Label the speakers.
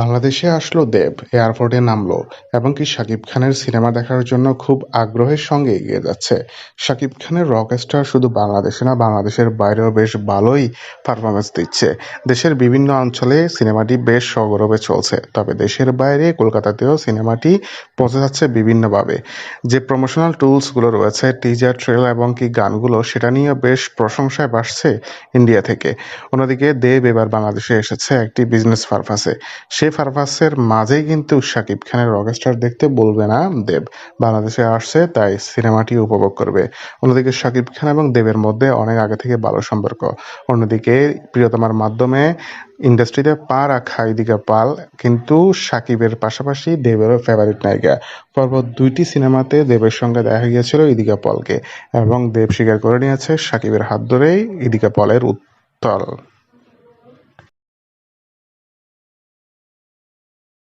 Speaker 1: বাংলাদেশে আসলো দেব, এয়ারপোর্টে নামলো এবং কি শাকিব খানের সিনেমা দেখার জন্য খুব আগ্রহের সঙ্গে এগিয়ে যাচ্ছে। শাকিব খানের রকস্টার শুধু বাংলাদেশে না, বাংলাদেশের বাইরেও বেশ ভালোই পারফরমেন্স দিচ্ছে। দেশের বিভিন্ন অঞ্চলে সিনেমাটি বেশ সগৌরবে চলছে, তবে দেশের বাইরে কলকাতাতেও সিনেমাটি পৌঁছে যাচ্ছে বিভিন্নভাবে। যে প্রমোশনাল টুলসগুলো রয়েছে, টিজার, ট্রেলার এবং কি গানগুলো, সেটা নিয়ে বেশ প্রশংসায় ভাসছে ইন্ডিয়া থেকে। অন্যদিকে দেব এবার বাংলাদেশে এসেছে একটি বিজনেস পারপাসে। সেই পারপাসের মাঝেই কিন্তু শাকিব খানের রকস্টার দেখতে বলবে না দেব। বাংলাদেশে আসছে তাই সিনেমাটি উপভোগ করবে। অন্যদিকে শাকিব খান এবং দেবের মধ্যে অনেক আগে থেকে ভালো সম্পর্ক। অন্যদিকে প্রিয়তমার মাধ্যমে ইন্ডাস্ট্রিতে পা রাখা ইদিকা পাল কিন্তু শাকিবের পাশাপাশি দেবেরও ফেভারিট নায়িকা। পরপর ২টি সিনেমাতে দেবের সঙ্গে দেখা গিয়েছিল ইদিকা পলকে এবং দেব স্বীকার করে নিয়েছে শাকিবের হাত ধরেই ইদিকা পলের উত্তল।